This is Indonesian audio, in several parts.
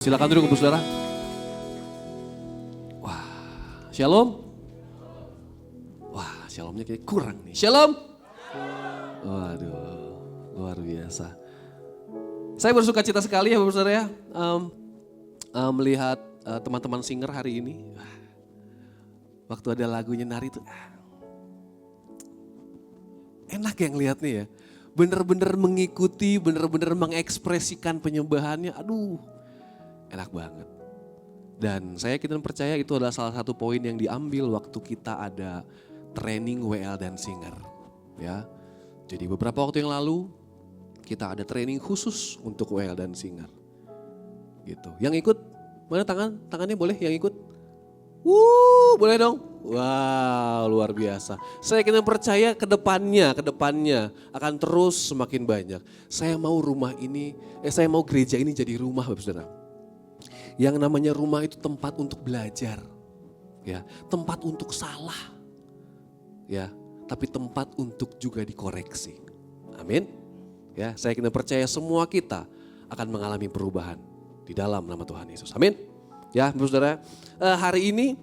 Silakan duduk, saudara. Wah, shalom. Wah, shalomnya kayak kurang nih. Shalom. Waduh, luar biasa. Saya bersuka cita sekali ya, saudara ya, melihat teman-teman singer hari ini. Waktu ada lagunya nari itu, enak ya ngeliatnya ya. Bener-bener mengikuti, bener-bener mengekspresikan penyembahannya. Aduh, enak banget. Dan saya yakin dan percaya itu adalah salah satu poin yang diambil waktu kita ada training WL dan Singer. Ya, jadi beberapa waktu yang lalu kita ada training khusus untuk WL dan Singer. Gitu. Yang ikut, mana tangannya boleh yang ikut? Boleh dong. Wow, luar biasa. Saya yakin dan percaya kedepannya akan terus semakin banyak. Saya mau saya mau gereja ini jadi rumah, Bapak Saudara. Yang namanya rumah itu tempat untuk belajar, ya, tempat untuk salah, ya, tapi tempat untuk juga dikoreksi. Amin. Ya, saya kena percaya semua kita akan mengalami perubahan di dalam nama Tuhan Yesus. Amin. Ya, saudara, hari ini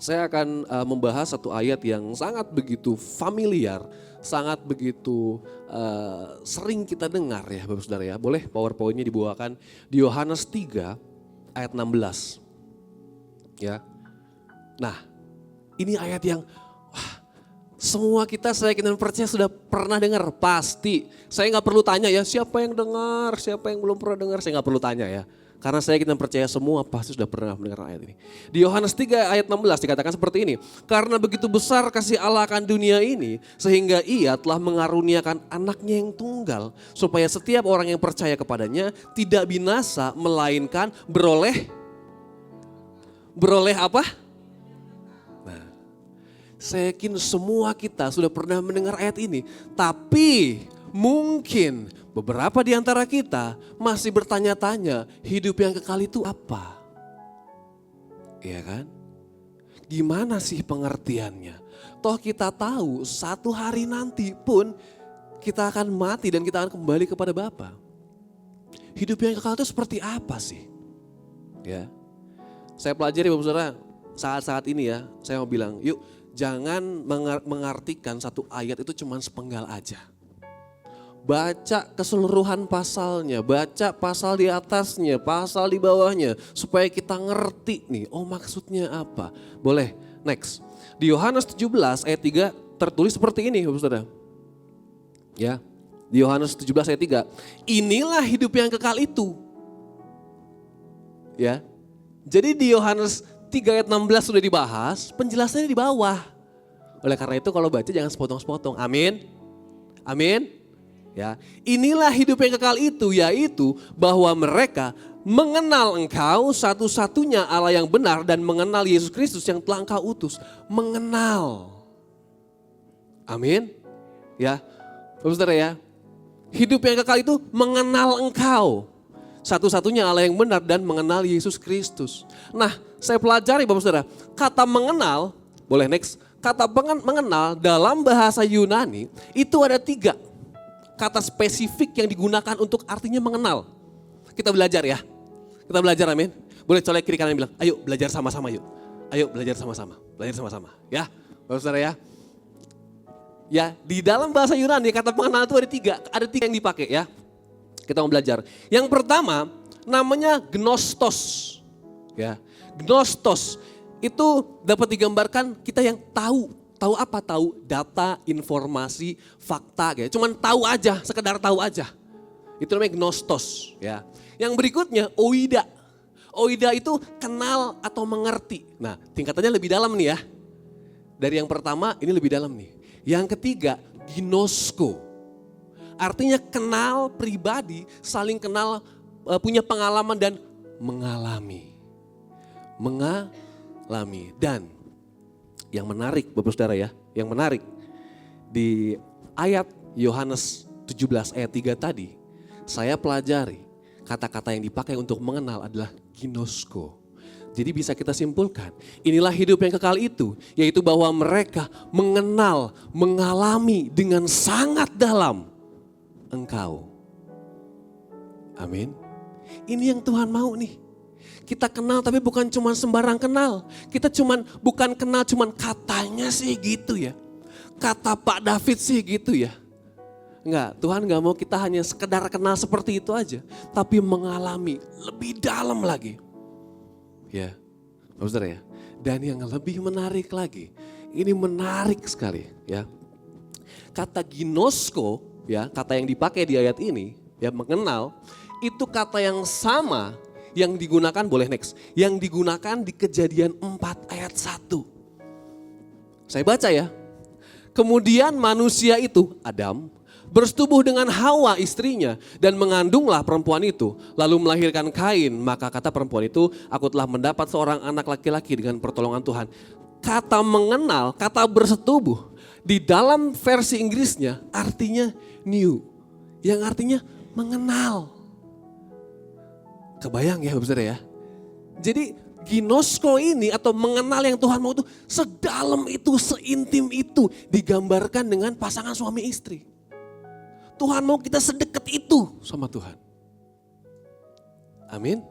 saya akan membahas satu ayat yang sangat begitu familiar, sangat begitu sering kita dengar ya, Bapak Saudara ya. Boleh PowerPoint-nya dibawakan di Yohanes 3 ayat 16. Ya. Nah, ini ayat yang semua kita saya yakin dan percaya sudah pernah dengar, pasti. Saya nggak perlu tanya ya, siapa yang dengar, siapa yang belum pernah dengar, saya nggak perlu tanya ya. Karena saya yakin dan percaya semua pasti sudah pernah mendengar ayat ini. Di Yohanes 3 ayat 16 dikatakan seperti ini. Karena begitu besar kasih Allah akan dunia ini, sehingga ia telah mengaruniakan anaknya yang tunggal. Supaya setiap orang yang percaya kepadanya tidak binasa, melainkan beroleh apa? Nah, saya yakin semua kita sudah pernah mendengar ayat ini. Tapi mungkin beberapa di antara kita masih bertanya-tanya, hidup yang kekal itu apa? Iya kan? Gimana sih pengertiannya? Toh kita tahu satu hari nanti pun kita akan mati dan kita akan kembali kepada Bapa. Hidup yang kekal itu seperti apa sih? Ya, saya pelajari Bapak Saudara saat-saat ini ya, saya mau bilang yuk jangan mengartikan satu ayat itu cuma sepenggal aja. Baca keseluruhan pasalnya, baca pasal di atasnya, pasal di bawahnya. Supaya kita ngerti nih, oh maksudnya apa. Boleh, next. Di Yohanes 17 ayat 3 tertulis seperti ini Bapak Saudara. Ya, di Yohanes 17 ayat 3. Inilah hidup yang kekal itu. Ya, jadi di Yohanes 3 ayat 16 sudah dibahas, penjelasannya di bawah. Oleh karena itu kalau baca jangan sepotong-sepotong, amin. Amin. Ya, inilah hidup yang kekal itu, yaitu bahwa mereka mengenal Engkau satu-satunya Allah yang benar dan mengenal Yesus Kristus yang telah Engkau utus. Mengenal. Amin. Ya, Bapak Saudara ya. Hidup yang kekal itu mengenal Engkau. Satu-satunya Allah yang benar dan mengenal Yesus Kristus. Nah, saya pelajari Bapak Saudara, kata mengenal, boleh next. Kata mengenal dalam bahasa Yunani itu ada 3. Kata spesifik yang digunakan untuk artinya mengenal. Kita belajar ya. Kita belajar, amin. Boleh colek kiri kanan bilang, ayo belajar sama-sama yuk. Ayo belajar sama-sama, belajar sama-sama. Ya, Bapak Saudara ya. Ya, di dalam bahasa Yunani kata mengenal itu ada 3 yang dipakai ya. Kita mau belajar. Yang pertama namanya gnostos. Ya, gnostos itu dapat digambarkan kita yang tahu. Tahu apa? Tahu data, informasi, fakta, gitu. Cuman tahu aja, sekedar tahu aja. Itu namanya gnostos, ya. Yang berikutnya oida. Oida itu kenal atau mengerti. Nah, tingkatannya lebih dalam nih ya. Dari yang pertama ini lebih dalam nih. Yang ketiga ginosko. Artinya kenal pribadi, saling kenal, punya pengalaman dan mengalami. Dan yang menarik Bapak Saudara ya, yang menarik di ayat Yohanes 17 ayat 3 tadi, saya pelajari kata-kata yang dipakai untuk mengenal adalah ginosko. Jadi bisa kita simpulkan, inilah hidup yang kekal itu, yaitu bahwa mereka mengenal, mengalami dengan sangat dalam Engkau. Amin. Ini yang Tuhan mau nih. Kita kenal tapi bukan cuma sembarang kenal. Kita bukan kenal cuman katanya sih gitu ya. Kata Pak David sih gitu ya. Enggak, Tuhan gak mau kita hanya sekedar kenal seperti itu aja. Tapi mengalami lebih dalam lagi. Ya, saudara ya. Dan yang lebih menarik lagi, ini menarik sekali ya. Kata ginosko, ya, kata yang dipakai di ayat ini, ya, mengenal, itu kata yang sama yang digunakan, boleh next, yang digunakan di Kejadian 4 ayat 1. Saya baca ya. Kemudian manusia itu, Adam, bersetubuh dengan Hawa istrinya dan mengandunglah perempuan itu. Lalu melahirkan Kain, maka kata perempuan itu, aku telah mendapat seorang anak laki-laki dengan pertolongan Tuhan. Kata mengenal, kata bersetubuh, di dalam versi Inggrisnya artinya new, yang artinya mengenal. Kebayang ya Bapak Saudara ya. Jadi ginosko ini atau mengenal yang Tuhan mau itu sedalam itu, seintim itu digambarkan dengan pasangan suami istri. Tuhan mau kita sedekat itu sama Tuhan. Amin.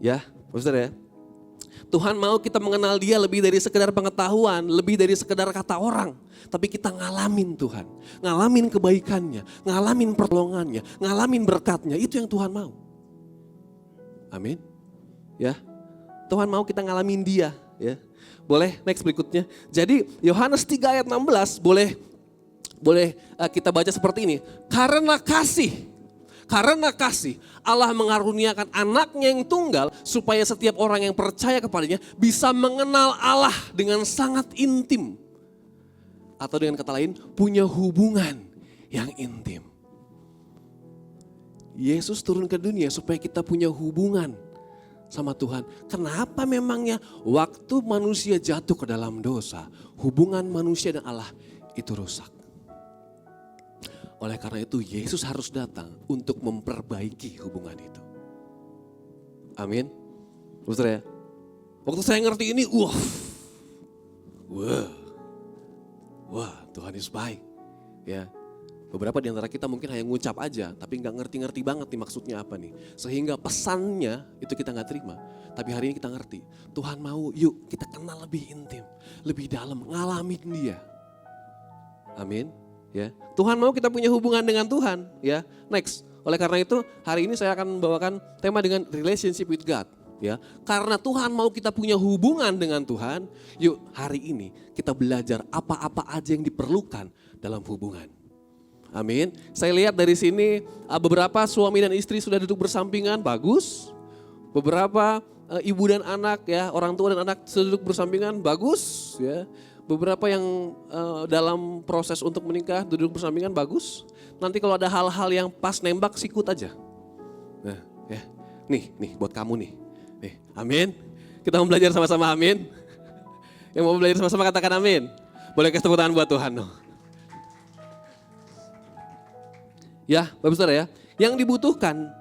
Ya, Bapak Saudara ya. Tuhan mau kita mengenal dia lebih dari sekedar pengetahuan, lebih dari sekedar kata orang. Tapi kita ngalamin Tuhan, ngalamin kebaikannya, ngalamin pertolongannya, ngalamin berkatnya. Itu yang Tuhan mau. Amin. Ya, Tuhan mau kita ngalamin dia. Ya, boleh next berikutnya. Jadi Yohanes 3 ayat 16 boleh kita baca seperti ini. Karena kasih Allah mengaruniakan anaknya yang tunggal supaya setiap orang yang percaya kepadanya bisa mengenal Allah dengan sangat intim. Atau dengan kata lain punya hubungan yang intim. Yesus turun ke dunia supaya kita punya hubungan sama Tuhan. Kenapa memangnya waktu manusia jatuh ke dalam dosa, hubungan manusia dan Allah itu rusak. Oleh karena itu Yesus harus datang untuk memperbaiki hubungan itu. Amin. Saudara ya. Waktu saya ngerti ini, wah Tuhan Yesus baik. Ya, beberapa di antara kita mungkin hanya ngucap aja, tapi nggak ngerti-ngerti banget nih maksudnya apa nih. Sehingga pesannya itu kita nggak terima. Tapi hari ini kita ngerti. Tuhan mau yuk kita kenal lebih intim, lebih dalam, ngalamin dia. Amin. Ya, Tuhan mau kita punya hubungan dengan Tuhan, ya. Next. Oleh karena itu, hari ini saya akan membawakan tema dengan relationship with God, ya. Karena Tuhan mau kita punya hubungan dengan Tuhan, yuk hari ini kita belajar apa-apa aja yang diperlukan dalam hubungan. Amin. Saya lihat dari sini beberapa suami dan istri sudah duduk bersampingan, bagus. Beberapa ibu dan anak, ya, orang tua dan anak sudah duduk bersampingan, bagus, ya. Beberapa yang dalam proses untuk menikah duduk bersampingan bagus. Nanti kalau ada hal-hal yang pas nembak sikut aja. Nah, ya. Nih buat kamu nih. Nih, amin. Kita mau belajar sama-sama amin. Yang mau belajar sama-sama katakan amin. Boleh kasih tepuk tangan buat Tuhan. No. Ya, Bapak Saudara ya. Yang dibutuhkan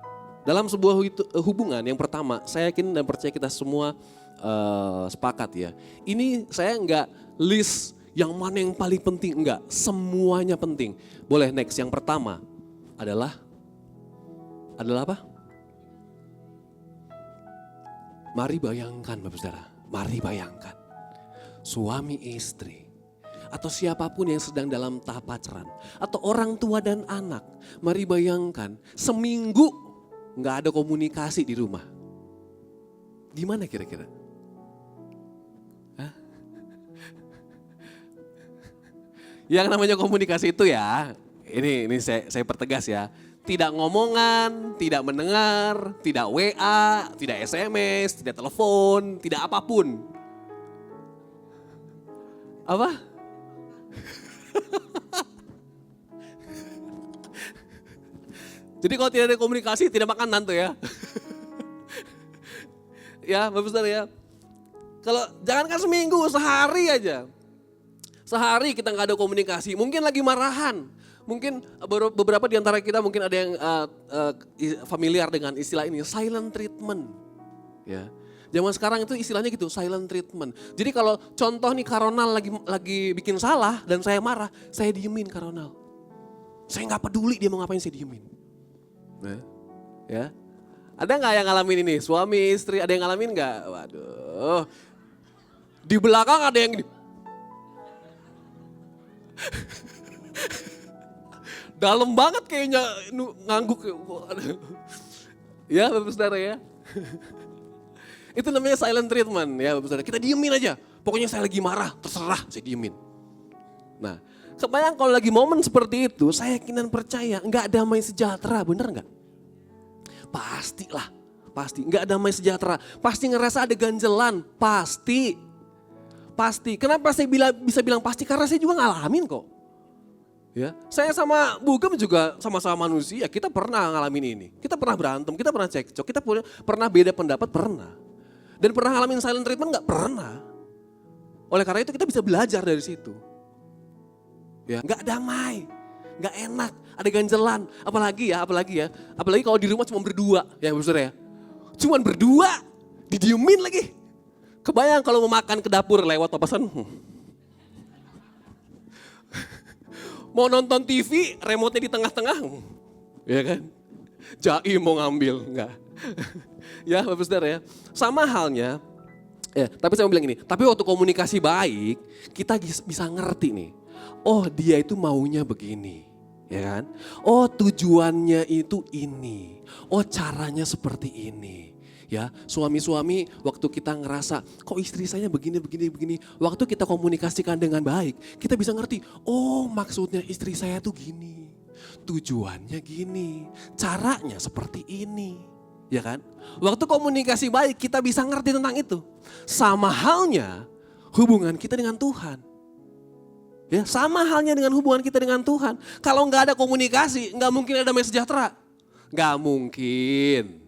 dalam sebuah hubungan yang pertama, saya yakin dan percaya kita semua sepakat ya. Ini saya enggak list yang mana yang paling penting, enggak. Semuanya penting. Boleh next, yang pertama adalah apa? Mari bayangkan Bapak Saudara, mari bayangkan. Suami istri atau siapapun yang sedang dalam tahap pacaran. Atau orang tua dan anak. Mari bayangkan seminggu enggak ada komunikasi di rumah. Gimana kira-kira? Yang namanya komunikasi itu ya, ini saya pertegas ya. Tidak ngomongan, tidak mendengar, tidak WA, tidak SMS, tidak telepon, tidak apapun. Apa? Jadi kalau tidak ada komunikasi, tidak makanan tuh ya. Ya, Bapak Saudara ya. Kalau jangankan seminggu, sehari aja. Sehari kita nggak ada komunikasi, mungkin lagi marahan. Mungkin beberapa di antara kita mungkin ada yang familiar dengan istilah ini, silent treatment. Ya, zaman sekarang itu istilahnya gitu, silent treatment. Jadi kalau contoh nih Karonal lagi bikin salah dan saya marah, saya diemin Karonal. Saya nggak peduli dia mau ngapain, saya diemin. Nah, ya. Ada nggak yang ngalamin ini? Suami, istri, ada yang ngalamin nggak? Waduh. Di belakang ada yang gini. Dalam banget kayaknya ngangguk. Ya Bapak Saudara ya. Itu namanya silent treatment ya Bapak Saudara. Kita diemin aja. Pokoknya saya lagi marah, terserah saya diemin. Nah, kebayang kalau lagi momen seperti itu, saya yakin dan percaya nggak damai sejahtera, bener nggak? Pastilah, pasti nggak damai sejahtera. Pasti ngerasa ada ganjelan, pasti. Pasti. Kenapa saya bisa bilang pasti? Karena saya juga ngalamin kok. Ya, saya sama Bugem juga sama-sama manusia, kita pernah ngalamin ini. Kita pernah berantem, kita pernah cekcok, kita pernah beda pendapat, pernah. Dan pernah ngalamin silent treatment nggak? Pernah. Oleh karena itu kita bisa belajar dari situ. Ya, nggak damai, nggak enak, ada ganjelan. Apalagi kalau di rumah cuma berdua, ya Saudara ya. Cuman berdua, didiemin lagi. Kebayang kalau mau makan ke dapur lewat papasan. Mau nonton TV, remote-nya di tengah-tengah. Ya kan? Jaim mau ngambil, enggak. Ya Bapak Saudara ya. Sama halnya, tapi saya mau bilang ini, tapi waktu komunikasi baik, kita bisa ngerti nih. Oh dia itu maunya begini, ya kan? Oh tujuannya itu ini, oh caranya seperti ini. Ya, suami-suami waktu kita ngerasa kok istri saya begini. Waktu kita komunikasikan dengan baik, kita bisa ngerti, oh maksudnya istri saya tuh gini. Tujuannya gini, caranya seperti ini. Ya kan? Waktu komunikasi baik kita bisa ngerti tentang itu. Sama halnya hubungan kita dengan Tuhan. Ya, sama halnya dengan hubungan kita dengan Tuhan. Kalau nggak ada komunikasi, nggak mungkin ada damai sejahtera. Nggak mungkin.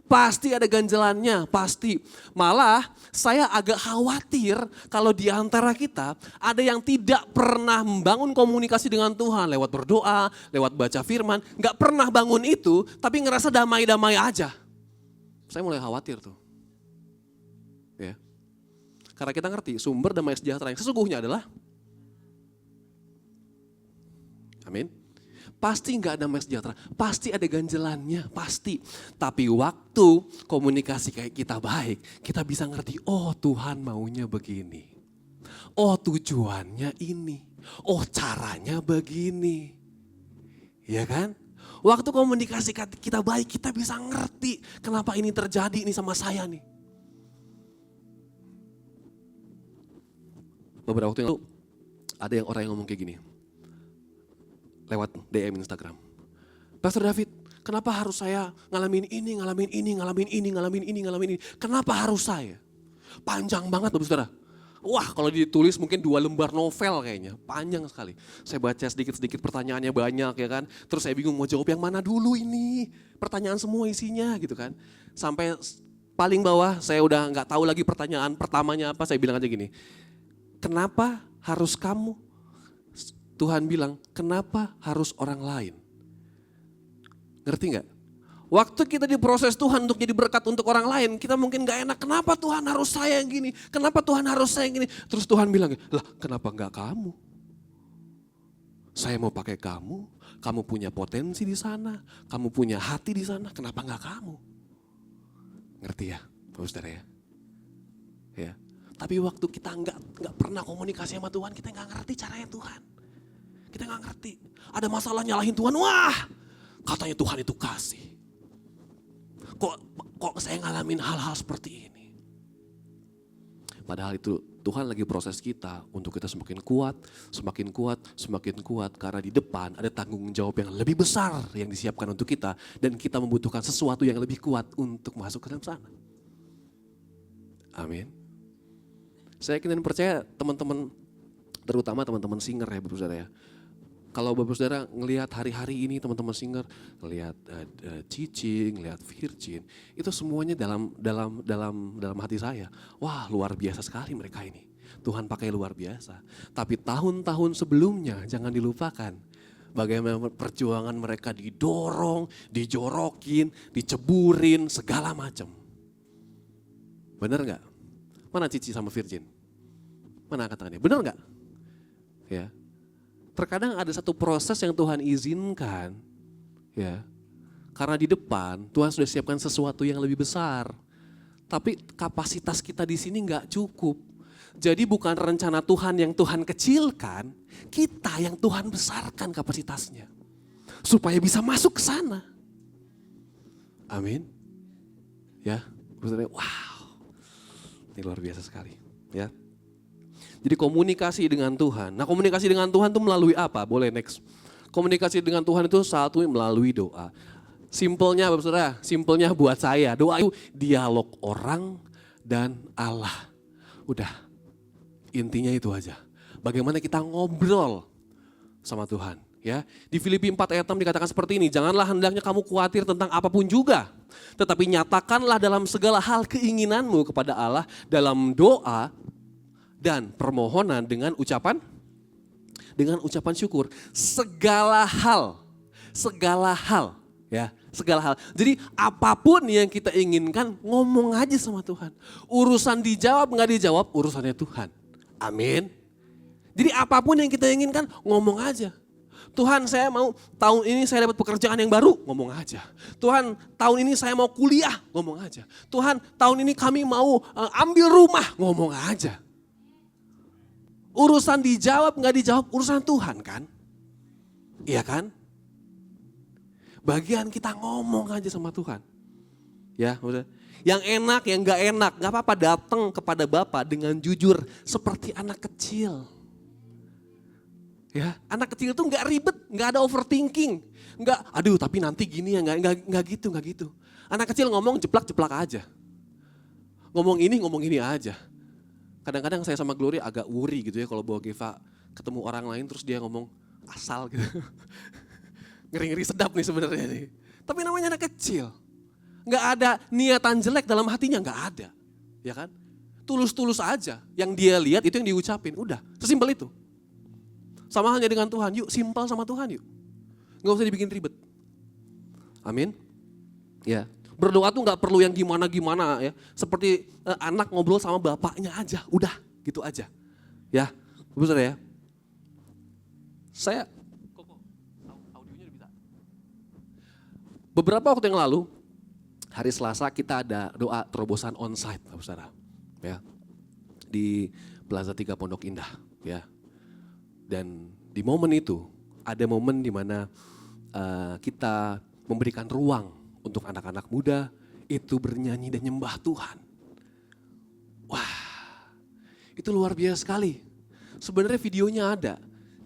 Pasti ada ganjelannya, pasti. Malah saya agak khawatir kalau di antara kita ada yang tidak pernah membangun komunikasi dengan Tuhan lewat berdoa, lewat baca firman. Nggak pernah bangun itu tapi ngerasa damai-damai aja. Saya mulai khawatir tuh. Ya. Karena kita ngerti sumber damai sejahtera yang sesungguhnya adalah amin. Pasti nggak damai sejahtera, pasti ada ganjelannya, pasti. Tapi waktu komunikasi kayak kita baik, kita bisa ngerti, oh Tuhan maunya begini. Oh tujuannya ini, oh caranya begini. Ya kan? Waktu komunikasi kita baik, kita bisa ngerti kenapa ini terjadi ini sama saya nih. Beberapa waktu yang lalu, ada orang yang ngomong kayak gini. Lewat DM Instagram. Pastor David, kenapa harus saya ngalamin ini. Kenapa harus saya? Panjang banget Bapak Saudara. Wah kalau ditulis mungkin 2 lembar novel kayaknya. Panjang sekali. Saya baca sedikit-sedikit pertanyaannya banyak ya kan. Terus saya bingung mau jawab yang mana dulu ini. Pertanyaan semua isinya gitu kan. Sampai paling bawah saya udah gak tahu lagi pertanyaan pertamanya apa. Saya bilang aja gini. Kenapa harus kamu? Tuhan bilang, kenapa harus orang lain? Ngerti gak? Waktu kita diproses Tuhan untuk jadi berkat untuk orang lain, kita mungkin gak enak. Kenapa Tuhan harus saya yang gini? Kenapa Tuhan harus saya yang gini? Terus Tuhan bilang, lah kenapa gak kamu? Saya mau pakai kamu punya potensi di sana, kamu punya hati di sana, kenapa gak kamu? Ngerti ya, Bapak Saudara ya? Ya. Tapi waktu kita nggak pernah komunikasi sama Tuhan, kita nggak ngerti caranya Tuhan. Kita nggak ngerti. Ada masalah nyalahin Tuhan, wah katanya Tuhan itu kasih. Kok saya ngalamin hal-hal seperti ini? Padahal itu Tuhan lagi proses kita untuk kita semakin kuat. Karena di depan ada tanggung jawab yang lebih besar yang disiapkan untuk kita. Dan kita membutuhkan sesuatu yang lebih kuat untuk masuk ke dalam sana. Amin. Saya yakin dan percaya teman-teman, terutama teman-teman singer ya Bapak Saudara ya. Kalau Bapak Saudara ngelihat hari-hari ini teman-teman singer, ngelihat Cici, ngelihat Virgin, itu semuanya dalam hati saya. Wah luar biasa sekali mereka ini. Tuhan pakai luar biasa. Tapi tahun-tahun sebelumnya jangan dilupakan. Bagaimana perjuangan mereka didorong, dijorokin, diceburin, segala macam. Benar nggak? Mana Cici sama Virgin? Mana angkat tangannya? Benar nggak? Ya. Terkadang ada satu proses yang Tuhan izinkan, ya, Karena di depan Tuhan sudah siapkan sesuatu yang lebih besar. Tapi kapasitas kita di sini nggak cukup. Jadi bukan rencana Tuhan yang Tuhan kecilkan, kita yang Tuhan besarkan kapasitasnya. Supaya bisa masuk ke sana. Amin. Ya, wow. Ini luar biasa sekali. Ya. Jadi komunikasi dengan Tuhan. Nah, komunikasi dengan Tuhan itu melalui apa? Boleh next. Komunikasi dengan Tuhan itu satu melalui doa. Simpelnya Bapak Saudara, simpelnya buat saya. Doa itu dialog orang dan Allah. Udah. Intinya itu aja. Bagaimana kita ngobrol sama Tuhan. Ya, di Filipi 4 ayat 6 dikatakan seperti ini. Janganlah hendaknya kamu khawatir tentang apapun juga. Tetapi nyatakanlah dalam segala hal keinginanmu kepada Allah dalam doa dan permohonan dengan ucapan syukur. Segala hal. Ya, segala hal. Jadi apapun yang kita inginkan ngomong aja sama Tuhan. Urusan dijawab nggak dijawab urusannya Tuhan. Amin. Jadi apapun yang kita inginkan ngomong aja. Tuhan saya mau tahun ini saya dapat pekerjaan yang baru, ngomong aja. Tuhan tahun ini saya mau kuliah, ngomong aja. Tuhan tahun ini kami mau ambil rumah, ngomong aja. Urusan dijawab nggak dijawab urusan Tuhan kan? Iya kan? Bagian kita ngomong aja sama Tuhan. Ya, udah. Yang enak, yang nggak apa-apa datang kepada Bapa dengan jujur seperti anak kecil. Ya, anak kecil itu nggak ribet, nggak ada overthinking, nggak, aduh tapi nanti gini ya, nggak gitu. Anak kecil ngomong jeplak aja, ngomong ini aja. Kadang-kadang saya sama Glory agak worry gitu ya kalau bawa Geva ketemu orang lain terus dia ngomong asal gitu, ngeri sedap nih sebenarnya nih. Tapi namanya anak kecil. Nggak ada niatan jelek dalam hatinya, nggak ada. Ya kan? Tulus-tulus aja. Yang dia lihat itu yang diucapin. Udah, sesimpel itu. Sama halnya dengan Tuhan, yuk simpel sama Tuhan yuk. Nggak usah dibikin ribet. Amin. Ya, berdoa tuh nggak perlu yang gimana-gimana ya. Seperti anak ngobrol sama bapaknya aja, udah gitu aja. Ya, betul ya. Saya, audionya bisa. Beberapa waktu yang lalu, hari Selasa kita ada doa terobosan onsite, saudara, ya, di Plaza 3 Pondok Indah, ya. Dan di momen itu ada momen di mana kita memberikan ruang untuk anak-anak muda itu bernyanyi dan nyembah Tuhan. Wah, itu luar biasa sekali. Sebenarnya videonya ada,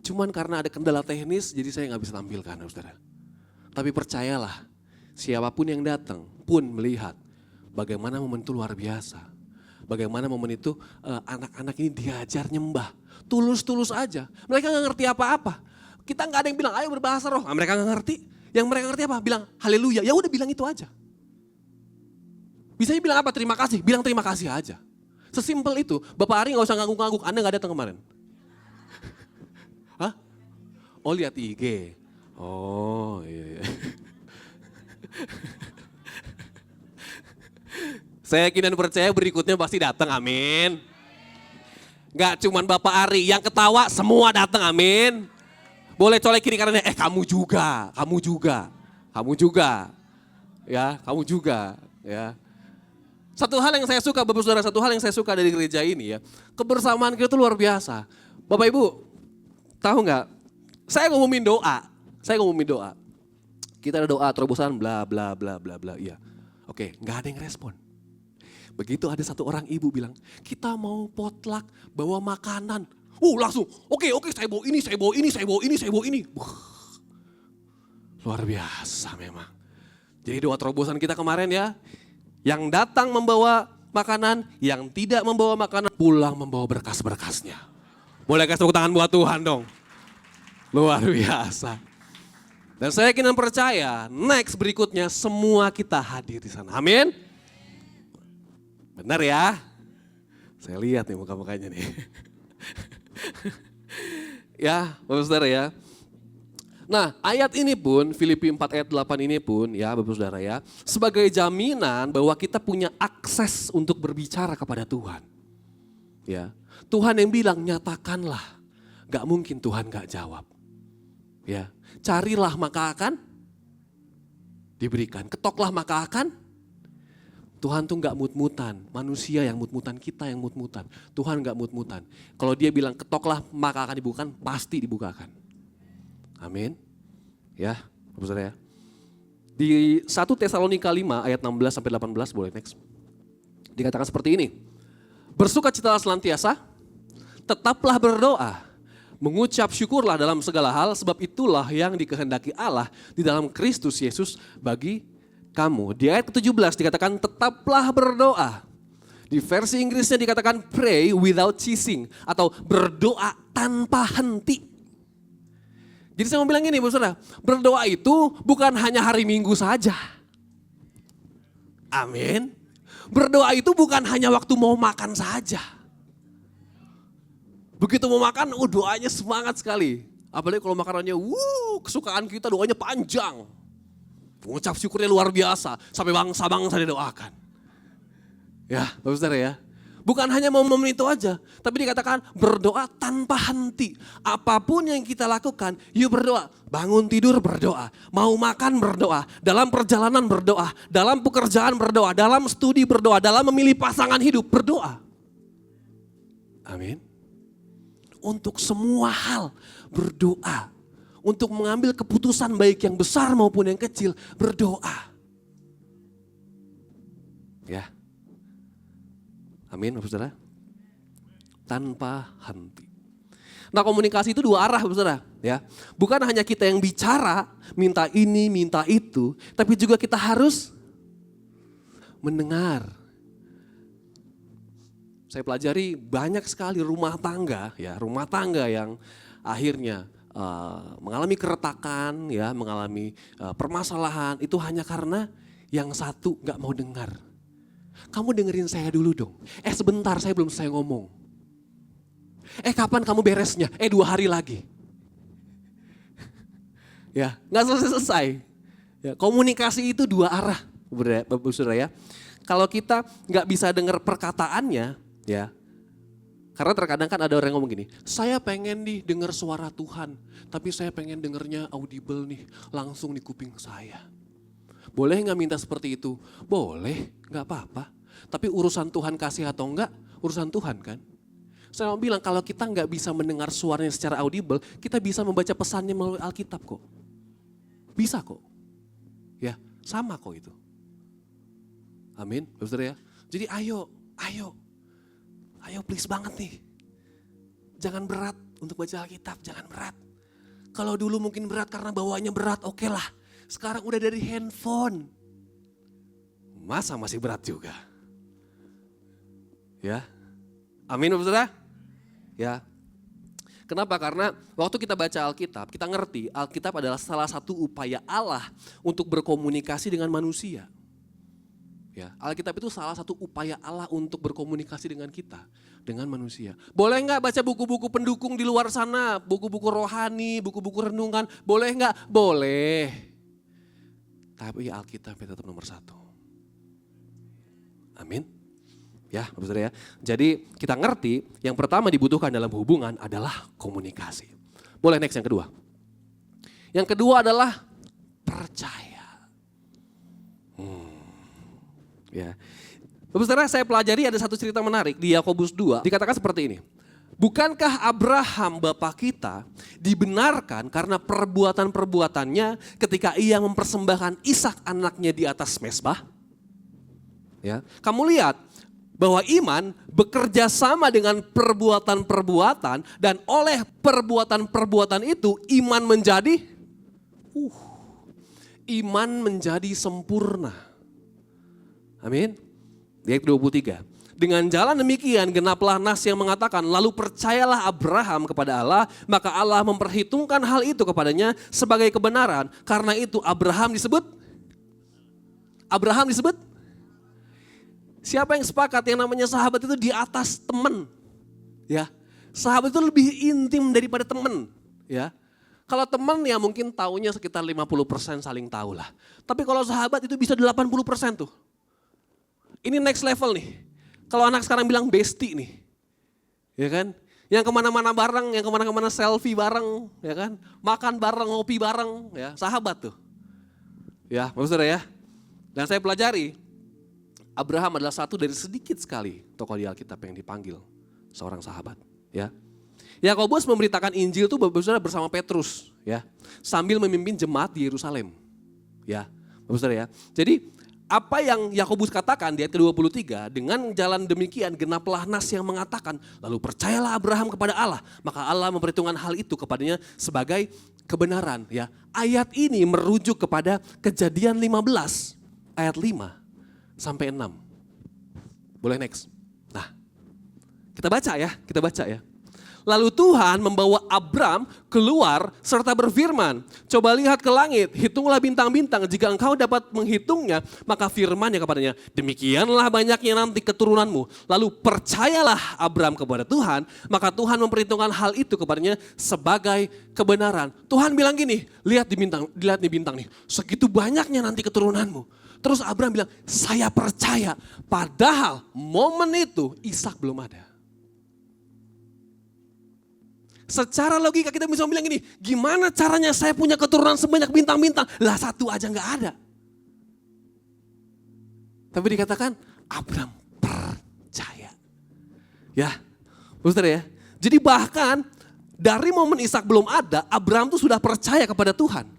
cuman karena ada kendala teknis jadi saya nggak bisa tampilkan, saudara. Tapi percayalah. Siapapun yang datang pun melihat bagaimana momen itu luar biasa. Bagaimana momen itu anak-anak ini diajar nyembah. Tulus-tulus aja. Mereka gak ngerti apa-apa. Kita gak ada yang bilang ayo berbahasa roh. Nah, mereka gak ngerti. Yang mereka ngerti apa? Bilang haleluya. Ya udah bilang itu aja. Bisanya bilang apa? Terima kasih. Bilang terima kasih aja. Sesimpel itu. Bapak Ari gak usah ngangguk-ngangguk. Anda gak datang kemarin. Hah? Oh lihat IG. Oh iya. Saya yakin dan percaya berikutnya pasti datang, amin. Gak cuman Bapak Ari, yang ketawa semua datang, amin. Boleh colek kiri kanannya, kamu juga. Ya, kamu juga. Ya. Satu hal yang saya suka, Bapak Saudara, satu hal yang saya suka dari gereja ini ya, kebersamaan kita itu luar biasa. Bapak Ibu, tahu nggak? Saya ngumumin doa. Kita ada doa terobosan bla bla bla bla bla. Iya. Oke, nggak ada yang respon. Begitu ada satu orang ibu bilang, kita mau potluck bawa makanan. Langsung, oke, saya bawa ini. Luar biasa memang. Jadi doa terobosan kita kemarin ya, yang datang membawa makanan, yang tidak membawa makanan pulang membawa berkas-berkasnya. Boleh kasih tepuk tangan buat Tuhan dong. Luar biasa. Dan saya yakin dan percaya, next berikutnya semua kita hadir di sana. Amin. Benar ya? Saya lihat nih muka-mukanya nih. Ya, Bapak Saudara ya. Nah, ayat ini pun, Filipi 4 ayat 8 ini pun ya Bapak Saudara ya, sebagai jaminan bahwa kita punya akses untuk berbicara kepada Tuhan. Ya, Tuhan yang bilang nyatakanlah, gak mungkin Tuhan gak jawab. Ya, carilah maka akan diberikan. Ketoklah maka akan. Tuhan tuh gak mut-mutan, manusia yang mut-mutan, kita yang mut-mutan. Tuhan gak mut-mutan. Kalau dia bilang ketoklah maka akan dibukakan, pasti dibukakan. Amin. Ya, saudara ya. Di 1 Tesalonika 5 ayat 16 sampai 18, boleh next. Dikatakan seperti ini. Bersukacitalah senantiasa, tetaplah berdoa, mengucap syukurlah dalam segala hal, sebab itulah yang dikehendaki Allah di dalam Kristus Yesus bagi kamu. Di ayat ke-17 dikatakan tetaplah berdoa. Di versi Inggrisnya dikatakan pray without ceasing atau berdoa tanpa henti. Jadi saya mau bilang gini, saudara, berdoa itu bukan hanya hari Minggu saja. Amin. Berdoa itu bukan hanya waktu mau makan saja. Begitu mau makan, doanya semangat sekali. Apalagi kalau makanannya, kesukaan kita doanya panjang. Mengucap syukurnya luar biasa, sampai bangsa-bangsa didoakan. Ya, Bapak Saudara ya. Bukan hanya momen itu aja, tapi dikatakan berdoa tanpa henti. Apapun yang kita lakukan, yuk berdoa. Bangun tidur berdoa, mau makan berdoa, dalam perjalanan berdoa, dalam pekerjaan berdoa, dalam studi berdoa, dalam memilih pasangan hidup berdoa. Amin. Untuk semua hal berdoa. Untuk mengambil keputusan baik yang besar maupun yang kecil, berdoa. Ya. Amin, Bapak Saudara. Tanpa henti. Nah, komunikasi itu dua arah, Bapak Saudara, ya. Bukan hanya kita yang bicara, minta ini, minta itu, tapi juga kita harus mendengar. Saya pelajari banyak sekali rumah tangga yang akhirnya mengalami keretakan, ya, mengalami permasalahan itu hanya karena yang satu gak mau dengar. Kamu dengerin saya dulu dong. Sebentar, saya belum selesai ngomong. Kapan kamu beresnya? 2 hari lagi. Ya, gak selesai-selesai. Ya, komunikasi itu dua arah, Bapak Saudara ya. Kalau kita gak bisa dengar perkataannya, ya. Karena terkadang kan ada orang yang ngomong gini, saya pengen nih dengar suara Tuhan, tapi saya pengen dengarnya audible nih, langsung di kuping saya. Boleh gak minta seperti itu? Boleh, gak apa-apa. Tapi urusan Tuhan kasih atau enggak, urusan Tuhan kan. Saya mau bilang kalau kita gak bisa mendengar suaranya secara audible, kita bisa membaca pesannya melalui Alkitab kok. Bisa kok. Ya, sama kok itu. Amin, Bapak Saudara ya. Jadi ayo please banget nih. Jangan berat untuk baca Alkitab, jangan berat. Kalau dulu mungkin berat karena bawaannya berat, oke lah. Sekarang udah dari handphone. Masa masih berat juga? Ya. Amin, Bapak Saudara? Ya. Kenapa? Karena waktu kita baca Alkitab, kita ngerti Alkitab adalah salah satu upaya Allah untuk berkomunikasi dengan manusia. Ya, Alkitab itu salah satu upaya Allah untuk berkomunikasi dengan kita, dengan manusia. Boleh nggak baca buku-buku pendukung di luar sana, buku-buku rohani, buku-buku renungan, boleh nggak? Boleh. Tapi Alkitab tetap nomor 1. Amin. Ya, Bapak Saudara ya. Jadi kita ngerti yang pertama dibutuhkan dalam hubungan adalah komunikasi. Boleh next yang kedua. Yang kedua adalah percaya. Ya. Bapak Saudara, saya pelajari ada satu cerita menarik di Yakobus 2, dikatakan seperti ini. Bukankah Abraham bapa kita dibenarkan karena perbuatan-perbuatannya ketika ia mempersembahkan Ishak anaknya di atas mezbah? Ya. Kamu lihat bahwa iman bekerja sama dengan perbuatan-perbuatan dan oleh perbuatan-perbuatan itu iman menjadi sempurna. Amin. Di ayat 23. Dengan jalan demikian genaplah nas yang mengatakan, lalu percayalah Abraham kepada Allah, maka Allah memperhitungkan hal itu kepadanya sebagai kebenaran. Karena itu Abraham disebut. Siapa yang sepakat yang namanya sahabat itu di atas teman? Ya. Sahabat itu lebih intim daripada teman, ya. Kalau teman ya mungkin taunya sekitar 50% saling tahu lah. Tapi kalau sahabat itu bisa 80% tuh. Ini next level nih. Kalau anak sekarang bilang bestie nih. Ya kan? Yang kemana-mana bareng, yang kemana-mana selfie bareng. Ya kan? Makan bareng, ngopi bareng. Ya, sahabat tuh. Ya, Bapak Saudara ya. Dan saya pelajari, Abraham adalah satu dari sedikit sekali tokoh di Alkitab yang dipanggil seorang sahabat. Ya, Yakobus memberitakan Injil itu Bapak Saudara bersama Petrus, ya, sambil memimpin jemaat di Yerusalem. Ya, Bapak Saudara ya. Jadi apa yang Yakobus katakan di ayat ke-23, dengan jalan demikian genaplah nas yang mengatakan, lalu percayalah Abraham kepada Allah, maka Allah memperhitungkan hal itu kepadanya sebagai kebenaran. Ya, ayat ini merujuk kepada Kejadian 15 ayat 5 sampai 6. Boleh next. Nah, kita baca ya. Lalu Tuhan membawa Abram keluar serta berfirman, coba lihat ke langit, hitunglah bintang-bintang, jika engkau dapat menghitungnya, maka firman-Nya kepadanya, demikianlah banyaknya nanti keturunanmu. Lalu percayalah Abram kepada Tuhan, maka Tuhan memperhitungkan hal itu kepadanya sebagai kebenaran. Tuhan bilang gini, lihat di bintang nih, segitu banyaknya nanti keturunanmu. Terus Abram bilang, saya percaya, padahal momen itu Ishak belum ada. Secara logika kita bisa bilang gini, gimana caranya saya punya keturunan sebanyak bintang-bintang? Lah satu aja nggak ada. Tapi dikatakan Abram percaya. Ya, Saudara ya. Jadi bahkan dari momen Ishak belum ada, Abram tuh sudah percaya kepada Tuhan.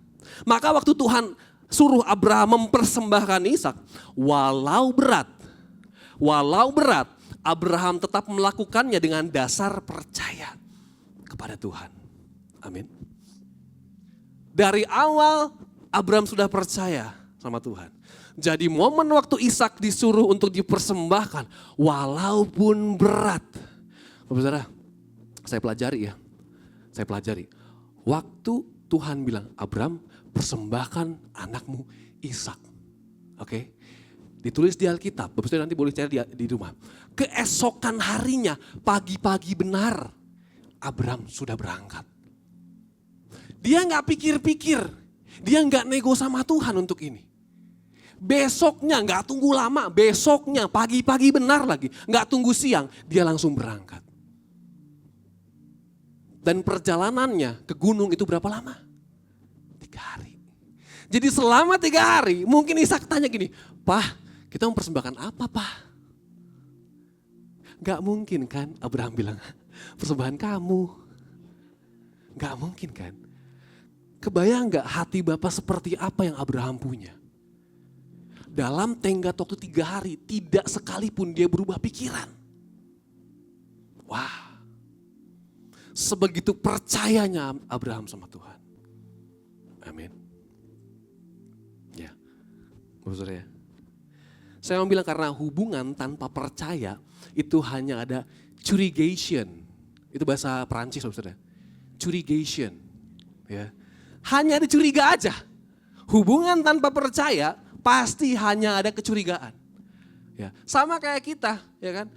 Maka waktu Tuhan suruh Abraham mempersembahkan Ishak, walau berat, Abraham tetap melakukannya dengan dasar percaya kepada Tuhan. Amin. Dari awal Abraham sudah percaya sama Tuhan. Jadi momen waktu Ishak disuruh untuk dipersembahkan walaupun berat. Bapak Saudara, saya pelajari. Waktu Tuhan bilang, Abraham persembahkan anakmu Ishak. Oke. Ditulis di Alkitab, Bapak Saudara nanti boleh cari di rumah. Keesokan harinya, pagi-pagi benar, Abraham sudah berangkat. Dia nggak pikir-pikir, dia nggak nego sama Tuhan untuk ini. Besoknya nggak tunggu lama, besoknya pagi-pagi benar lagi, nggak tunggu siang, dia langsung berangkat. Dan perjalanannya ke gunung itu berapa lama? 3 hari. Jadi selama 3 hari, mungkin Ishak tanya gini, Pak, kita mau persembahkan apa, Pak? Gak mungkin kan, Abraham bilang, persembahan kamu. Gak mungkin kan. Kebayang gak hati Bapak seperti apa yang Abraham punya? Dalam tenggat waktu 3 hari, tidak sekalipun dia berubah pikiran. Wah, sebegitu percayanya Abraham sama Tuhan. Amin. Ya, Bapak Saudara ya. Saya mau bilang karena hubungan tanpa percaya itu hanya ada curigation. Itu bahasa Perancis Saudara. Curigation. Ya. Hanya ada curiga aja. Hubungan tanpa percaya pasti hanya ada kecurigaan. Ya. Sama kayak kita, ya kan?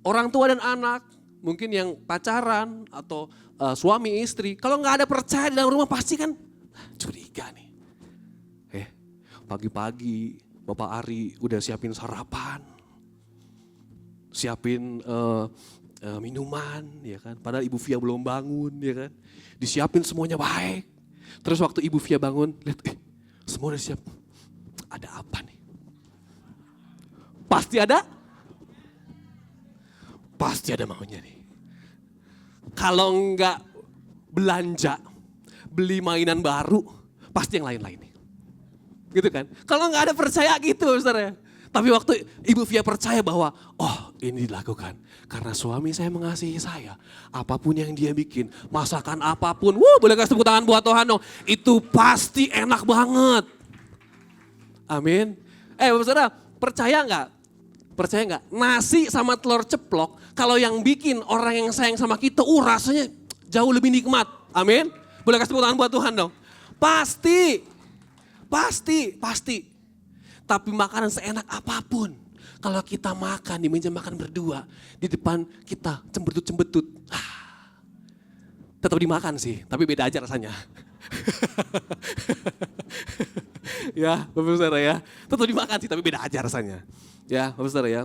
Orang tua dan anak, mungkin yang pacaran atau suami istri, kalau nggak ada percaya di dalam rumah pasti kan curiga nih. Pagi-pagi Bapak Ari udah siapin sarapan, siapin minuman, ya kan? Padahal Ibu Via belum bangun, ya kan? Disiapin semuanya baik. Terus waktu Ibu Via bangun, lihat, semua udah siap. Ada apa nih? Pasti ada maunya nih. Kalau enggak belanja, beli mainan baru, pasti yang lain-lain nih. Gitu kan. Kalau nggak ada percaya gitu Saudara. Tapi waktu Ibu Via percaya bahwa oh ini dilakukan karena suami saya mengasihi saya. Apapun yang dia bikin, masakan apapun, boleh kasih tepuk tangan buat Tuhan dong. Itu pasti enak banget. Amin. Bapak Saudara, percaya nggak? Nasi sama telur ceplok, kalau yang bikin orang yang sayang sama kita, rasanya jauh lebih nikmat. Amin. Boleh kasih tepuk tangan buat Tuhan dong. Pasti. Tapi makanan seenak apapun, kalau kita makan di meja makan berdua, di depan kita cembetut-cembetut, tetap dimakan sih, tapi beda aja rasanya. Ya, Bapak Saudara ya, tetap dimakan sih, tapi beda aja rasanya. Ya, Bapak Saudara ya.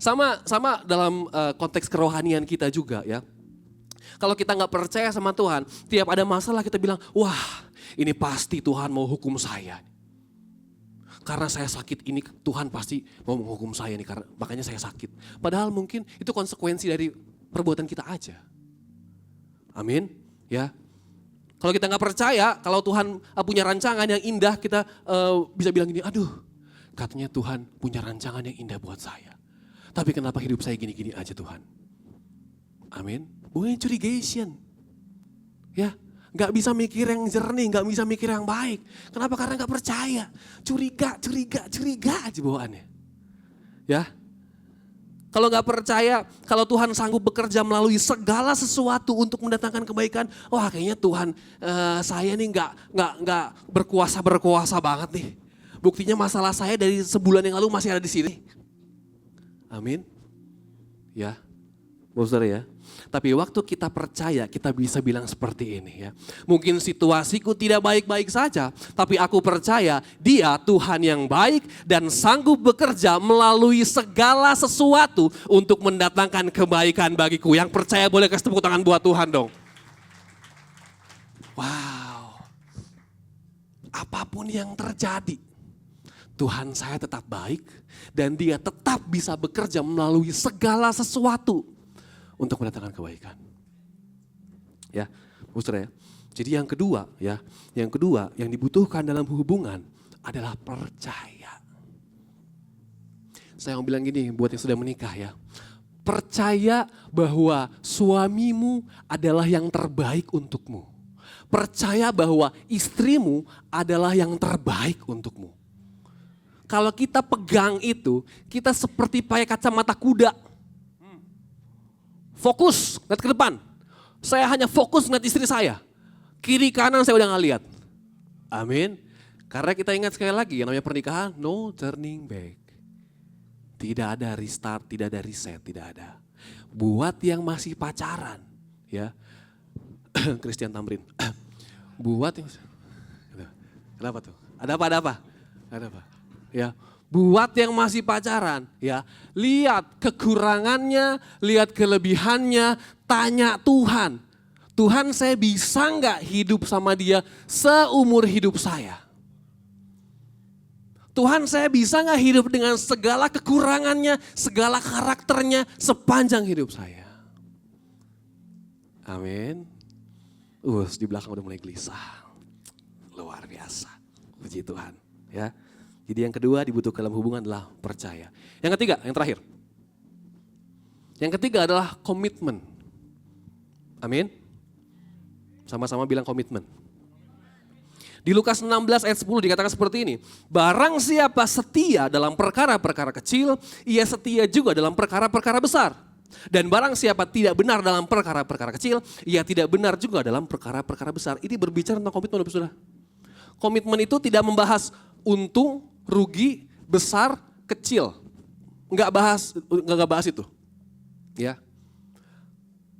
Sama dalam konteks kerohanian kita juga ya. Kalau kita nggak percaya sama Tuhan, tiap ada masalah kita bilang, wah ini pasti Tuhan mau hukum saya. karena saya sakit ini Tuhan pasti mau menghukum saya nih, karena makanya saya sakit. Padahal mungkin itu konsekuensi dari perbuatan kita aja. Amin, ya. Kalau kita nggak percaya, kalau Tuhan punya rancangan yang indah, kita bisa bilang gini, aduh, katanya Tuhan punya rancangan yang indah buat saya. Tapi kenapa hidup saya gini-gini aja Tuhan? Amin. Bukan curigaation. Ya, nggak bisa mikir yang jernih, nggak bisa mikir yang baik. Kenapa? Karena nggak percaya. Curiga aja bawaannya. Ya. Kalau nggak percaya, kalau Tuhan sanggup bekerja melalui segala sesuatu untuk mendatangkan kebaikan, wah kayaknya Tuhan saya nih nggak berkuasa banget nih. Buktinya masalah saya dari sebulan yang lalu masih ada di sini. Amin. Ya, saudara ya. Tapi waktu kita percaya, kita bisa bilang seperti ini ya. Mungkin situasiku tidak baik-baik saja, tapi aku percaya Dia Tuhan yang baik dan sanggup bekerja melalui segala sesuatu untuk mendatangkan kebaikan bagiku. Yang percaya boleh kasih tepuk tangan buat Tuhan dong. Wow. Apapun yang terjadi, Tuhan saya tetap baik dan Dia tetap bisa bekerja melalui segala sesuatu untuk mendatangkan kebaikan. Ya, saudara ya. Jadi yang kedua yang dibutuhkan dalam hubungan adalah percaya. Saya mau bilang gini buat yang sudah menikah ya. Percaya bahwa suamimu adalah yang terbaik untukmu. Percaya bahwa istrimu adalah yang terbaik untukmu. Kalau kita pegang itu, kita seperti pakai kacamata kuda. Fokus, lihat ke depan. Saya hanya fokus ngeliat istri saya. Kiri kanan saya udah gak lihat. Amin. Karena kita ingat sekali lagi, yang namanya pernikahan, no turning back. Tidak ada restart, tidak ada reset, tidak ada. Buat yang masih pacaran, ya. Christian Tamrin. Buat yang, kenapa tuh? Ada apa? Ya. Buat yang masih pacaran, ya, lihat kekurangannya, lihat kelebihannya, tanya Tuhan. Tuhan, saya bisa nggak hidup sama dia seumur hidup saya? Tuhan, saya bisa nggak hidup dengan segala kekurangannya, segala karakternya sepanjang hidup saya? Amin. Di belakang udah mulai gelisah. Luar biasa. Puji Tuhan, ya. Jadi yang kedua dibutuhkan dalam hubungan adalah percaya. Yang ketiga, yang terakhir. Yang ketiga adalah komitmen. Amin. Sama-sama bilang komitmen. Di Lukas 16 ayat 10 dikatakan seperti ini. Barang siapa setia dalam perkara-perkara kecil, ia setia juga dalam perkara-perkara besar. Dan barang siapa tidak benar dalam perkara-perkara kecil, ia tidak benar juga dalam perkara-perkara besar. Ini berbicara tentang komitmen, Saudara. Komitmen itu tidak membahas untung, rugi, besar, kecil. Enggak bahas itu. Ya.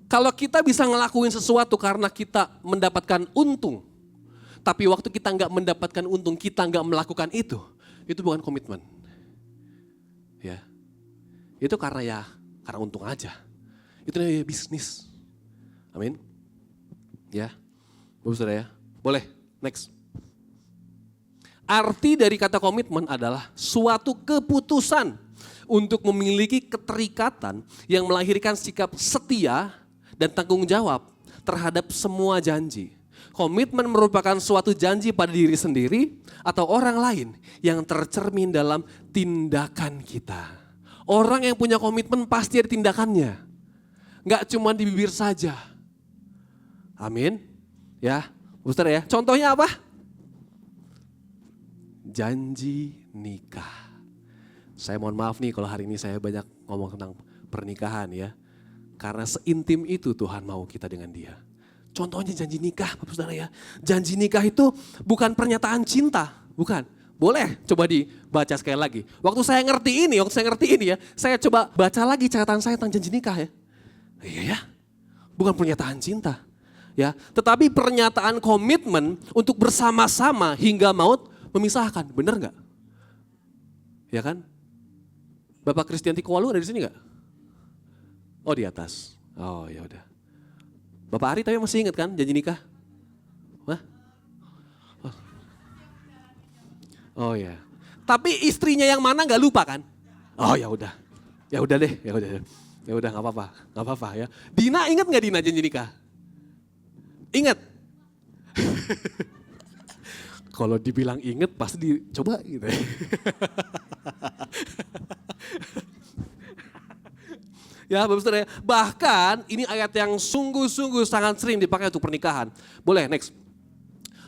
Kalau kita bisa ngelakuin sesuatu karena kita mendapatkan untung, tapi waktu kita enggak mendapatkan untung, kita enggak melakukan itu bukan komitmen. Ya. Itu karena untung aja. Itu namanya bisnis. Amin. Ya. Saudara ya. Boleh, next. Arti dari kata komitmen adalah suatu keputusan untuk memiliki keterikatan yang melahirkan sikap setia dan tanggung jawab terhadap semua janji. Komitmen merupakan suatu janji pada diri sendiri atau orang lain yang tercermin dalam tindakan kita. Orang yang punya komitmen pasti ada tindakannya. Enggak cuma di bibir saja. Amin. Ya, Saudara ya. Contohnya apa? Janji nikah. Saya mohon maaf nih kalau hari ini saya banyak ngomong tentang pernikahan ya. Karena seintim itu Tuhan mau kita dengan Dia. Contohnya janji nikah, Bapak Saudara ya. Janji nikah itu bukan pernyataan cinta, bukan. Boleh coba dibaca sekali lagi. Waktu saya ngerti ini ya, saya coba baca lagi catatan saya tentang janji nikah ya. Iya ya, bukan pernyataan cinta. Ya, tetapi pernyataan komitmen untuk bersama-sama hingga maut memisahkan, benar nggak? Ya kan? Bapak Kristianti Kualu ada di sini nggak? Oh di atas. Oh ya udah. Bapak Ari tapi masih ingat kan janji nikah? Wah? Oh ya. Tapi istrinya yang mana nggak lupa kan? Oh ya udah, ya udah deh, ya udah nggak apa-apa ya. Dina ingat nggak Dina janji nikah? Ingat? Kalau dibilang inget pasti dicoba gitu. Ya, Bapak Saudara, bahkan ini ayat yang sungguh-sungguh sangat sering dipakai untuk pernikahan. Boleh, next.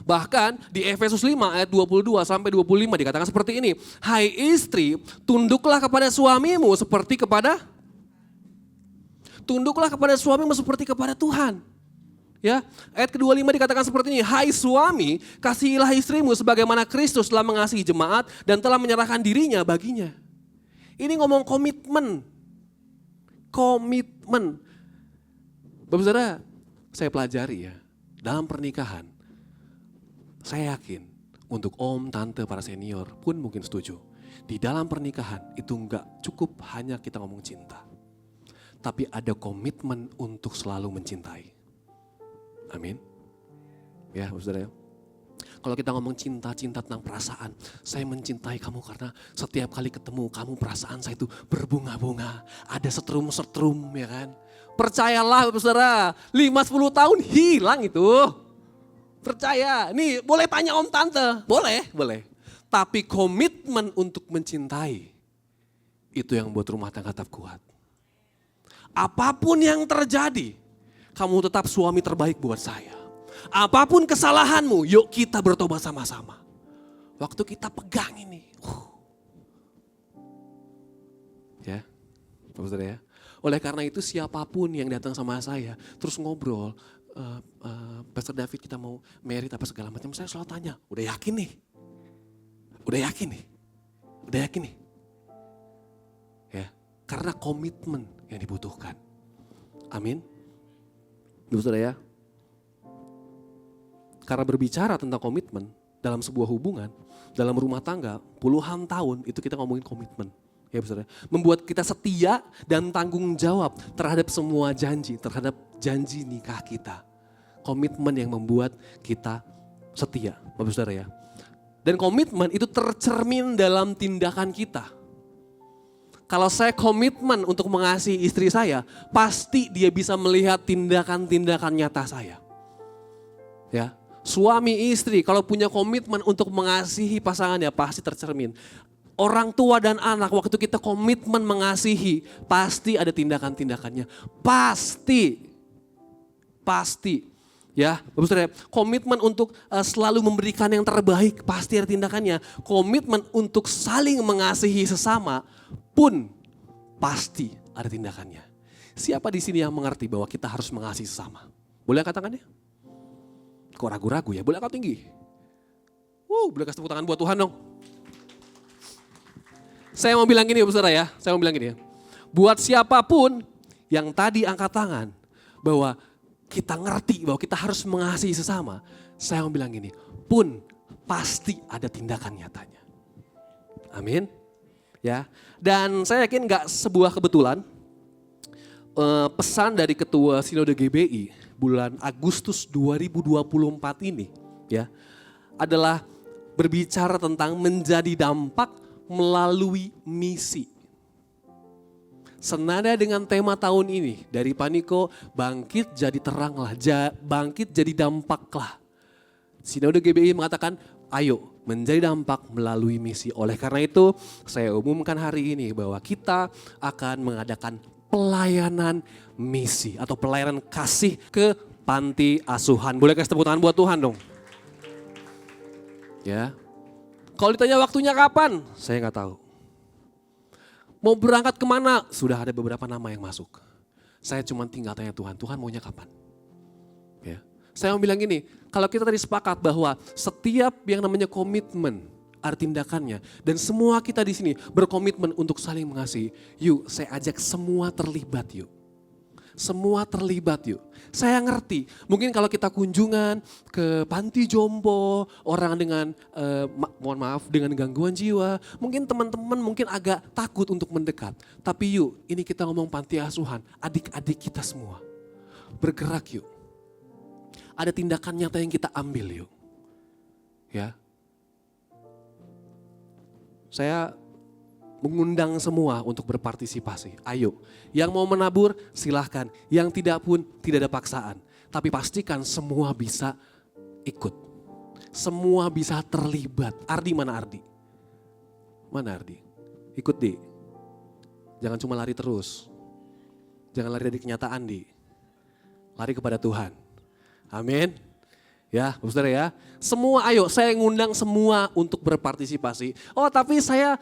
Bahkan di Efesus 5 ayat 22 sampai 25 dikatakan seperti ini. Hai istri, tunduklah kepada suamimu seperti kepada Tuhan. Ya, ayat ke-25 dikatakan seperti ini. Hai suami, kasihilah istrimu sebagaimana Kristus telah mengasihi jemaat dan telah menyerahkan dirinya baginya. Ini ngomong komitmen. Bapak Saudara, saya pelajari ya, dalam pernikahan, saya yakin untuk om, tante, para senior pun mungkin setuju. Di dalam pernikahan itu enggak cukup hanya kita ngomong cinta. Tapi ada komitmen untuk selalu mencintai. Amin. Ya, Bapak Saudara ya. Kalau kita ngomong cinta tentang perasaan. Saya mencintai kamu karena setiap kali ketemu kamu perasaan saya itu berbunga-bunga. Ada setrum-setrum ya kan. Percayalah Bapak Saudara, 5-10 tahun hilang itu. Percaya, nih boleh tanya om tante, boleh. Tapi komitmen untuk mencintai, itu yang buat rumah tangga tetap kuat. Apapun yang terjadi, kamu tetap suami terbaik buat saya. Apapun kesalahanmu, yuk kita bertobat sama-sama. Waktu kita pegang ini. Ya, Bapak Saudara ya. Oleh karena itu siapapun yang datang sama saya, terus ngobrol, Pastor David kita mau merit apa segala macam, saya selalu tanya, udah yakin nih? Ya, karena komitmen yang dibutuhkan. Amin. Bapak Saudara ya. Karena berbicara tentang komitmen dalam sebuah hubungan, dalam rumah tangga, puluhan tahun itu kita ngomongin komitmen. Ya Saudara, membuat kita setia dan tanggung jawab terhadap semua janji, terhadap janji nikah kita. Komitmen yang membuat kita setia, Bapak Saudara ya. Dan komitmen itu tercermin dalam tindakan kita. Kalau saya komitmen untuk mengasihi istri saya, pasti dia bisa melihat tindakan-tindakan nyata saya. Ya. Suami istri kalau punya komitmen untuk mengasihi pasangannya pasti tercermin. Orang tua dan anak waktu kita komitmen mengasihi pasti ada tindakan-tindakannya. Pasti. Ya, Bapak Saudara, komitmen untuk selalu memberikan yang terbaik pasti ada tindakannya. Komitmen untuk saling mengasihi sesama pun pasti ada tindakannya. Siapa di sini yang mengerti bahwa kita harus mengasihi sesama? Boleh katakannya? Kok ragu-ragu ya? Boleh angkat tinggi? Boleh kasih tepuk tangan buat Tuhan dong. Saya mau bilang gini Bapak Saudara ya, buat siapapun yang tadi angkat tangan bahwa kita ngerti bahwa kita harus mengasihi sesama. Saya mau bilang gini, pun pasti ada tindakan nyatanya. Amin. Ya, dan saya yakin gak sebuah kebetulan pesan dari Ketua Sinode GBI bulan Agustus 2024 ini ya adalah berbicara tentang menjadi dampak melalui misi. Senada dengan tema tahun ini dari Paniko, bangkit jadi teranglah, bangkit jadi dampaklah. Sinode GBI mengatakan ayo menjadi dampak melalui misi. Oleh karena itu saya umumkan hari ini bahwa kita akan mengadakan pelayanan misi atau pelayanan kasih ke panti asuhan. Boleh kasih tepuk tangan buat Tuhan dong. Ya. Kalau ditanya waktunya kapan? Saya nggak tahu. Mau berangkat kemana? Sudah ada beberapa nama yang masuk. Saya cuma tinggal tanya Tuhan, Tuhan maunya kapan? Ya. Saya mau bilang gini, kalau kita tadi sepakat bahwa setiap yang namanya komitmen, ada tindakannya. Dan semua kita di sini berkomitmen untuk saling mengasihi. Yuk saya ajak semua terlibat yuk. Saya ngerti, mungkin kalau kita kunjungan ke panti jompo, orang dengan, mohon maaf, dengan gangguan jiwa. Mungkin teman-teman mungkin agak takut untuk mendekat. Tapi yuk, ini kita ngomong panti asuhan, adik-adik kita semua. Bergerak yuk. Ada tindakan nyata yang kita ambil yuk. Ya. saya mengundang semua untuk berpartisipasi. Ayo, yang mau menabur silahkan, yang tidak pun tidak ada paksaan. Tapi pastikan semua bisa ikut. Semua bisa terlibat. Ardi mana Ardi? Mana Ardi? Ikut Di. Jangan cuma lari terus. Jangan lari dari kenyataan Di. Lari kepada Tuhan. Amin. Ya, saudara ya. Semua ayo, saya ngundang semua untuk berpartisipasi. Oh, tapi saya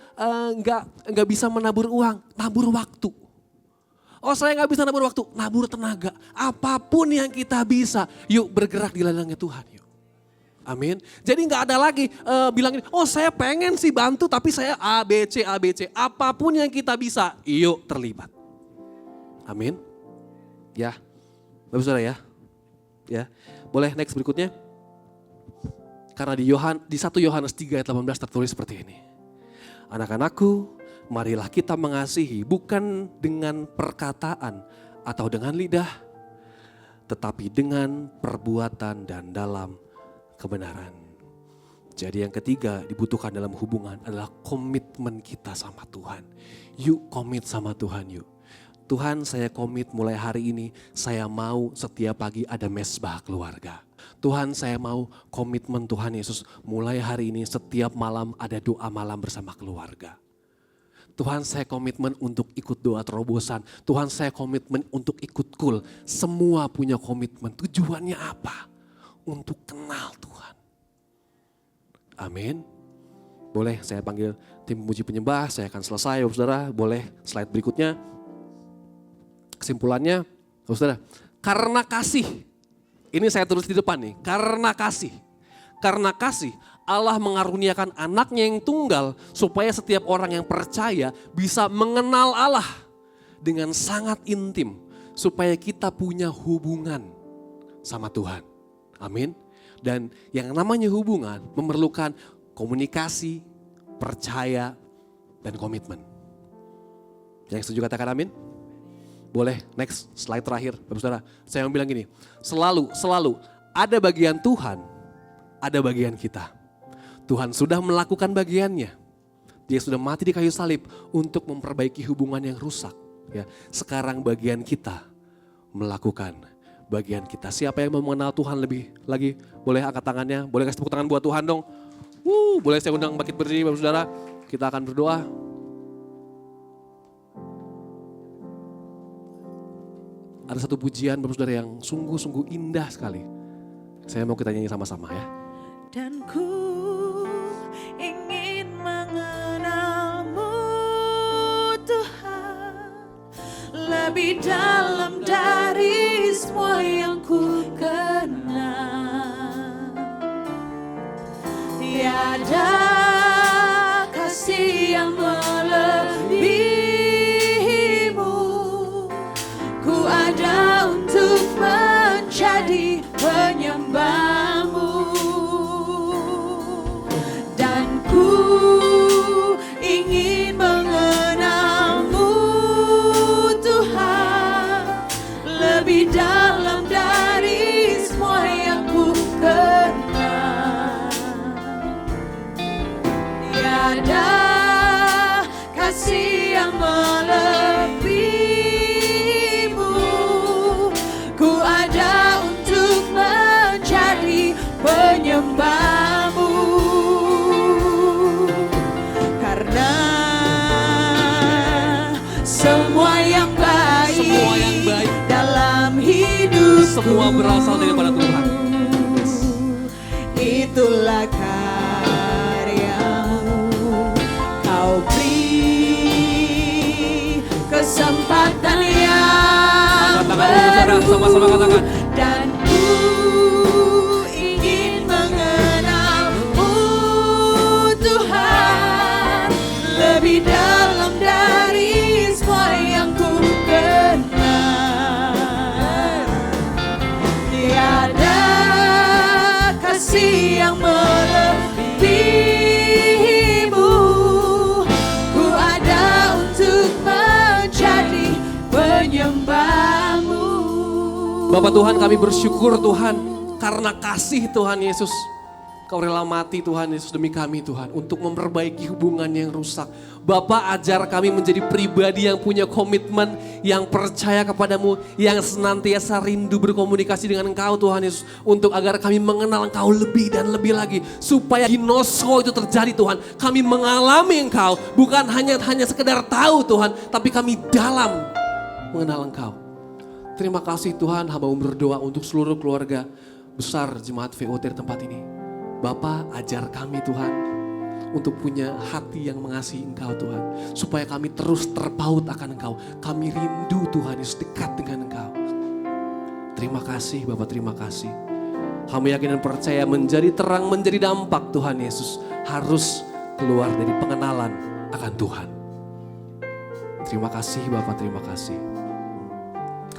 nggak bisa menabur uang, nabur waktu. Oh, saya nggak bisa nabur waktu, nabur tenaga. Apapun yang kita bisa, yuk bergerak di ladangnya Tuhan. Yuk. Amin. Jadi nggak ada lagi bilang ini, oh saya pengen sih bantu, tapi saya ABC. Apapun yang kita bisa, yuk terlibat. Amin. Ya, bagus saudara ya. Ya, boleh next berikutnya. Karena di 1 Yohanes 3 ayat 18 tertulis seperti ini. Anak-anakku, marilah kita mengasihi bukan dengan perkataan atau dengan lidah, tetapi dengan perbuatan dan dalam kebenaran. Jadi yang ketiga dibutuhkan dalam hubungan adalah komitmen kita sama Tuhan. Yuk komit sama Tuhan yuk. Tuhan, saya komit mulai hari ini, saya mau setiap pagi ada mesbah keluarga. Tuhan, saya mau komitmen Tuhan Yesus, mulai hari ini setiap malam ada doa malam bersama keluarga. Tuhan, saya komitmen untuk ikut doa terobosan. Tuhan, saya komitmen untuk ikut kul. Semua punya komitmen. Tujuannya apa? Untuk kenal Tuhan. Amin. Boleh saya panggil tim pemuji penyembah, saya akan selesai, saudara. Boleh slide berikutnya. Kesimpulannya, saudara, karena kasih, ini saya tulis di depan nih, karena kasih Allah mengaruniakan anaknya yang tunggal supaya setiap orang yang percaya bisa mengenal Allah dengan sangat intim, supaya kita punya hubungan sama Tuhan. Amin. Dan yang namanya hubungan memerlukan komunikasi, percaya, dan komitmen. Yang setuju katakan amin? Boleh next slide terakhir, Bapak Saudara. Saya mau bilang gini, selalu ada bagian Tuhan, ada bagian kita. Tuhan sudah melakukan bagiannya. Dia sudah mati di kayu salib untuk memperbaiki hubungan yang rusak. Ya, sekarang bagian kita melakukan bagian kita. Siapa yang mau mengenal Tuhan lebih lagi, boleh angkat tangannya, boleh kasih tepuk tangan buat Tuhan dong. Boleh saya undang bangkit berdiri Bapak Saudara. Kita akan berdoa. Ada satu pujian Bapak Saudara yang sungguh-sungguh indah sekali. Saya mau kita nyanyi sama-sama ya. Dan ku ingin mengenalmu Tuhan, lebih dalam dari semua yang ku kenal. Tiada kasih yang melebihimu, ku ada untuk menjadi penyembahmu. Dan ku ingin mengenalmu Tuhan, lebih dalam dari semua yang ku kenal. Tiada kasih yang melebihimu, ku ada untuk menjadi penyembahmu. Karena semua yang baik dalam hidup, Semua berasal daripada Tuhan. Itulah karyamu. Kau beri kesempatan yang baru, sama-sama katakan. dan ku ingin mengenalmu Tuhan, lebih dalam dari semua yang ku kenal. Tiada kasih yang melebihimu, ku ada untuk menjadi penyembahmu. Bapak Tuhan, kami bersyukur Tuhan karena kasih Tuhan Yesus. Kau rela mati Tuhan Yesus demi kami Tuhan. Untuk memperbaiki hubungan yang rusak. Bapa ajar kami menjadi pribadi yang punya komitmen. Yang percaya kepadamu. Yang senantiasa rindu berkomunikasi dengan Engkau Tuhan Yesus. Untuk agar kami mengenal Engkau lebih dan lebih lagi. Supaya ginosko itu terjadi Tuhan. Kami mengalami Engkau. Bukan hanya sekedar tahu Tuhan. Tapi kami dalam mengenal Engkau. Terima kasih Tuhan, hamba berdoa untuk seluruh keluarga besar jemaat VOT di tempat ini. Bapa ajar kami Tuhan untuk punya hati yang mengasihi Engkau Tuhan. Supaya kami terus terpaut akan Engkau. Kami rindu Tuhan Yesus dekat dengan Engkau. Terima kasih Bapak, terima kasih. Hamba yakin dan percaya menjadi terang, menjadi dampak Tuhan Yesus. Harus keluar dari pengenalan akan Tuhan. Terima kasih Bapak, terima kasih.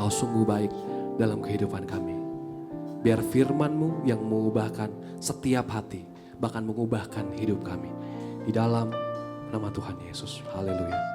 Kau sungguh baik dalam kehidupan kami. Biar firman-Mu yang mengubahkan setiap hati, bahkan mengubahkan hidup kami. Di dalam nama Tuhan Yesus. Haleluya.